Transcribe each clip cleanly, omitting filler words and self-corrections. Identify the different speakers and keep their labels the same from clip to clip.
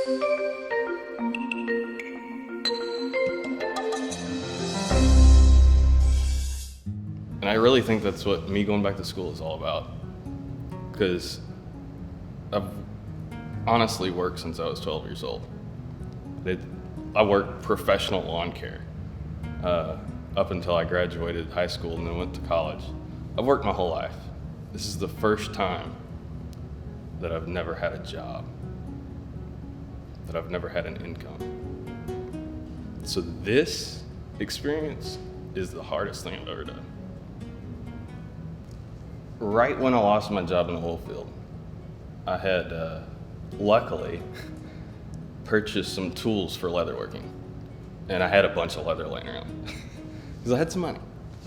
Speaker 1: And I really think that's what me going back to school is all about. Because I've honestly worked since I was 12 years old. I worked professional lawn care up until I graduated high school and then went to college. I've worked my whole life. This is the first time that I've never had a job, that I've never had an income. So this experience is the hardest thing I've ever done. Right when I lost my job in the oil field, I had luckily purchased some tools for leatherworking, and I had a bunch of leather laying around because I had some money.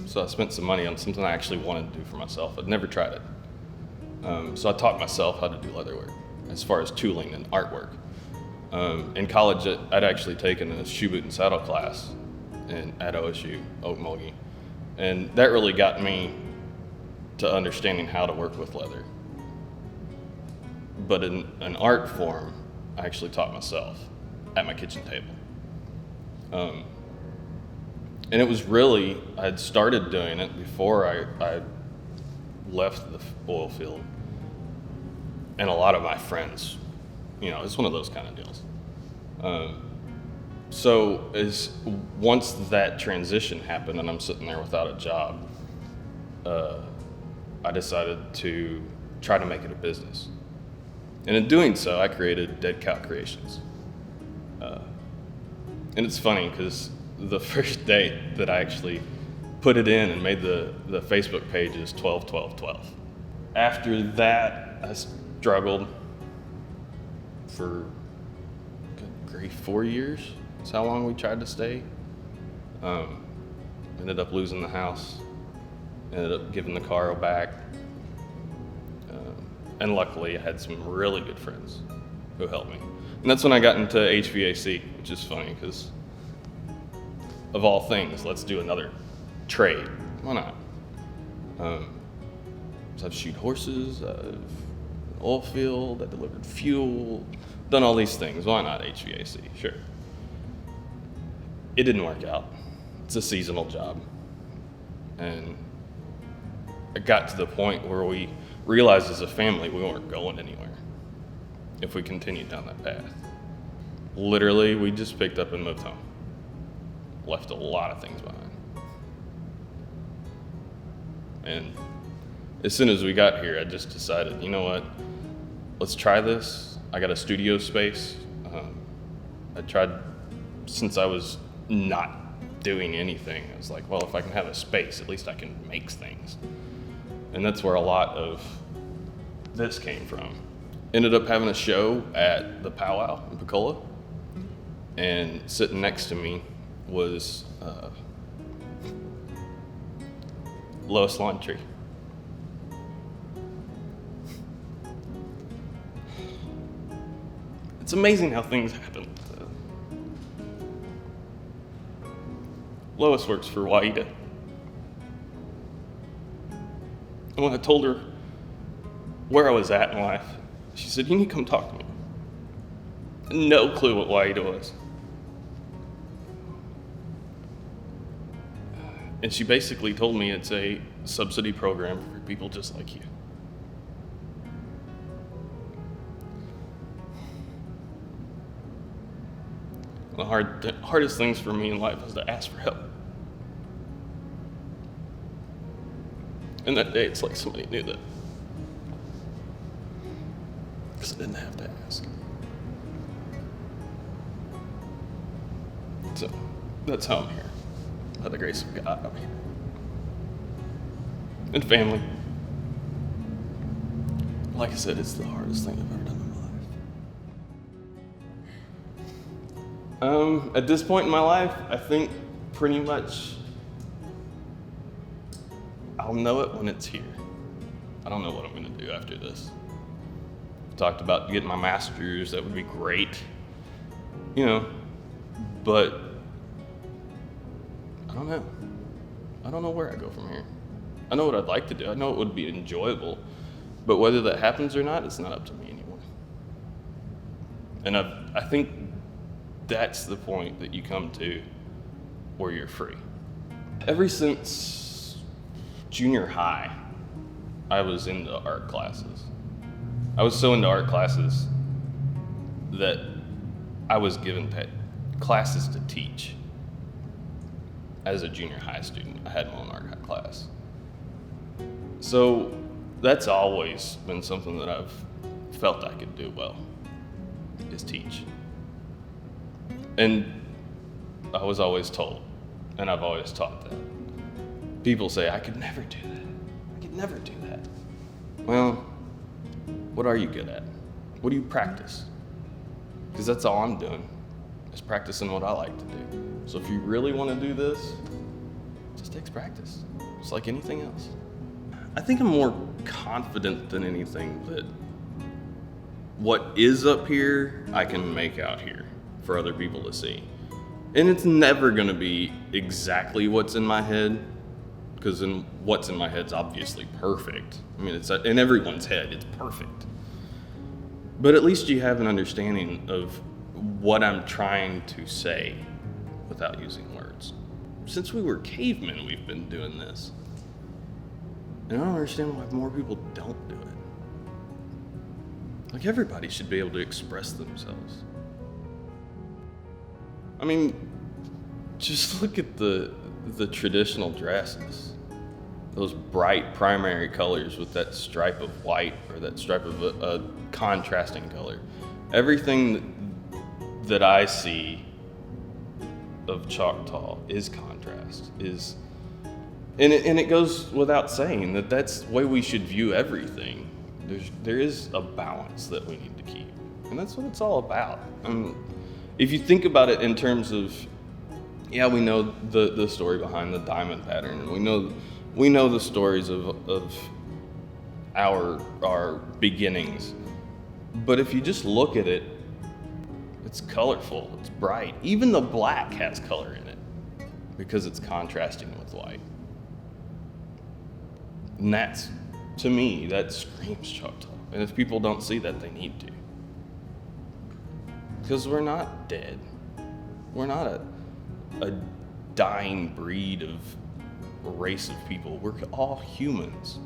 Speaker 1: So I spent some money on something I actually wanted to do for myself. I'd never tried it. So I taught myself how to do leatherwork as far as tooling and artwork. In college, I'd actually taken a shoe boot and saddle class at OSU, Okmulgee, and that really got me to understanding how to work with leather. But in an art form, I actually taught myself at my kitchen table. And it was really, I had started doing it before I left the oil field. And a lot of my friends, it's one of those kind of deals. So once that transition happened and I'm sitting there without a job, I decided to try to make it a business. And in doing so, I created Dead Cow Creations. And it's funny because the first date that I actually put it in and made the Facebook page is 12/12/12. After that, I struggled for, good grief, 4 years. That's how long we tried to stay. Ended up losing the house. Ended up giving the car back. And luckily, I had some really good friends who helped me. And that's when I got into HVAC, which is funny because of all things, let's do another trade. Why not? So I've shoot horses, I've an oil field, I delivered fuel, done all these things. Why not HVAC? Sure. It didn't work out. It's a seasonal job. And it got to the point where we realized as a family we weren't going anywhere if we continued down that path. Literally, we just picked up and moved home. Left a lot of things behind. And as soon as we got here, I just decided, you know what, let's try this. I got a studio space. I tried, since I was not doing anything, I was like, well, if I can have a space, at least I can make things. And that's where a lot of this came from. Ended up having a show at the Powwow in Pensacola, and sitting next to me was Lois Laundry. It's amazing how things happen. Lois works for WAIDA. And when I told her where I was at in life, she said, you need to come talk to me. No clue what WAIDA was. And she basically told me it's a subsidy program for people just like you. The hardest things for me in life was to ask for help. And that day, it's like somebody knew that. Because I didn't have to ask. So, that's how I'm here. By the grace of God, I'm here. And family. Like I said, it's the hardest thing I've ever done in my life. At this point in my life, I think pretty much I'll know it when it's here. I don't know what I'm going to do after this. Talked about getting my master's, that would be great. But I don't know. I don't know where I go from here. I know what I'd like to do. I know it would be enjoyable. But whether that happens or not, it's not up to me anymore. And I think that's the point that you come to where you're free. Ever since junior high, I was into art classes. I was so into art classes that I was given classes to teach. As a junior high student, I had my own art class. So that's always been something that I've felt I could do well, is teach. And I was always told, and I've always taught that. People say, I could never do that. I could never do that. Well, what are you good at? What do you practice? Because that's all I'm doing, is practicing what I like to do. So if you really want to do this, it just takes practice, just like anything else. I think I'm more confident than anything that what is up here, I can make out here for other people to see. And it's never gonna be exactly what's in my head, because what's in my head's obviously perfect. I mean, it's in everyone's head, it's perfect. But at least you have an understanding of what I'm trying to say without using words. Since we were cavemen, we've been doing this. And I don't understand why more people don't do it. Like, everybody should be able to express themselves. I mean, just look at the traditional dresses. Those bright primary colors with that stripe of white or that stripe of a contrasting color. Everything that I see of Choctaw is contrast, and it goes without saying that that's the way we should view everything. There is a balance that we need to keep, and that's what it's all about. If you think about it in terms of, yeah, we know the story behind the diamond pattern, and we know the stories of our beginnings, but if you just look at it, it's colorful, it's bright. Even the black has color in it because it's contrasting with white. And that's, to me, that screams Choctaw. And if people don't see that, they need to. Because we're not dead. We're not a dying breed of a race of people. We're all humans.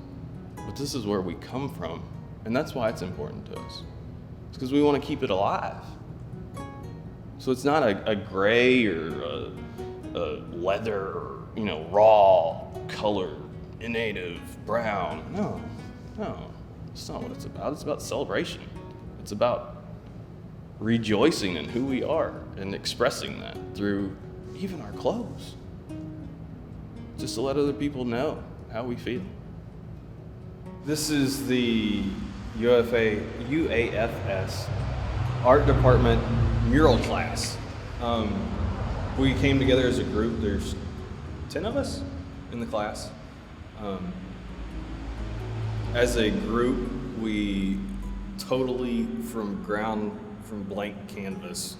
Speaker 1: But this is where we come from. And that's why it's important to us. It's because we want to keep it alive. So it's not a gray or a leather or, raw color, native, brown. No. It's not what it's about. It's about celebration. It's about rejoicing in who we are and expressing that through even our clothes. Just to let other people know how we feel. This is the UAFS art department mural class. We came together as a group. There's 10 of us in the class. As a group, we totally from blank canvas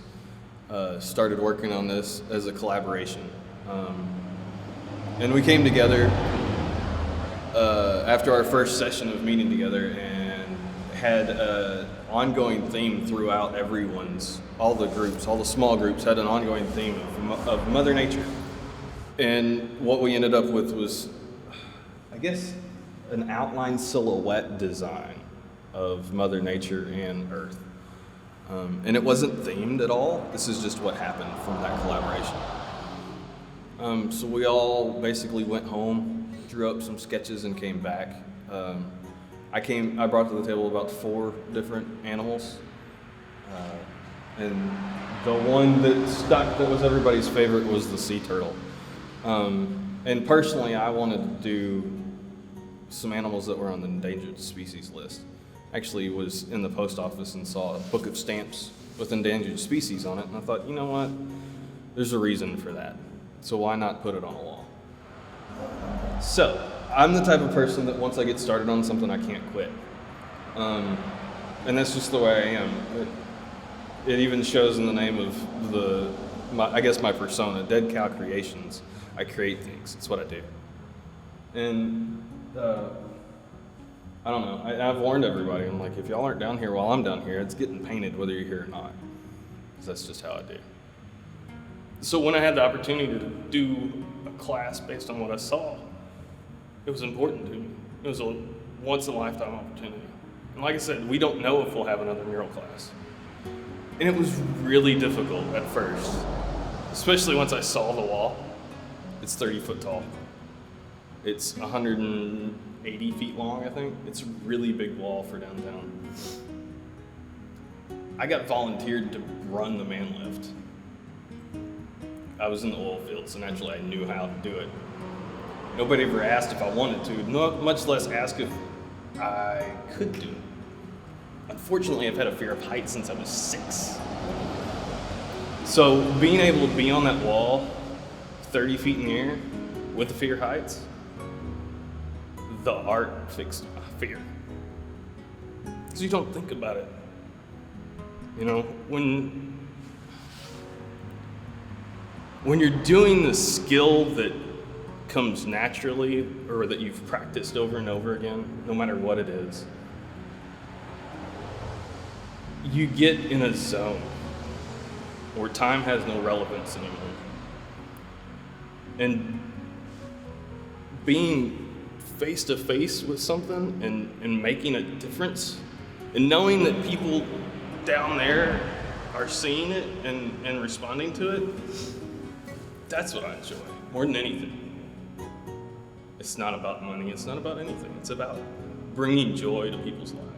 Speaker 1: started working on this as a collaboration. And we came together after our first session of meeting together and had an ongoing theme throughout all the small groups had an ongoing theme of Mother Nature. And what we ended up with was, I guess, an outline silhouette design of Mother Nature and Earth. And it wasn't themed at all. This is just what happened from that collaboration. So we all basically went home, drew up some sketches, and came back. I brought to the table about 4 different animals. And the one that stuck that was everybody's favorite was the sea turtle. And personally, I wanted to do some animals that were on the endangered species list. Actually was in the post office and saw a book of stamps with endangered species on it, and I thought, you know what? There's a reason for that. So why not put it on a wall? So, I'm the type of person that once I get started on something, I can't quit. And that's just the way I am. It even shows in the name of my persona, Dead Cow Creations. I create things. It's what I do. And I don't know. I've warned everybody. I'm like, if y'all aren't down here while I'm down here, it's getting painted whether you're here or not. 'Cause that's just how I do. So when I had the opportunity to do a class based on what I saw, it was important to me. It was a once-in-a-lifetime opportunity. And like I said, we don't know if we'll have another mural class. And it was really difficult at first, especially once I saw the wall. It's 30 foot tall. It's 180 feet long, I think. It's a really big wall for downtown. I got volunteered to run the man lift. I was in the oil field, so naturally I knew how to do it. Nobody ever asked if I wanted to, much less asked if I could do it. Unfortunately, I've had a fear of heights since I was 6. So being able to be on that wall, 30 feet in the air, with the fear of heights, the art fixed my fear. Because you don't think about it. You know, when you're doing the skill that comes naturally or that you've practiced over and over again, no matter what it is, you get in a zone where time has no relevance anymore. And being face to face with something and making a difference and knowing that people down there are seeing it and responding to it, that's what I enjoy more than anything. It's not about money, it's not about anything. It's about bringing joy to people's lives.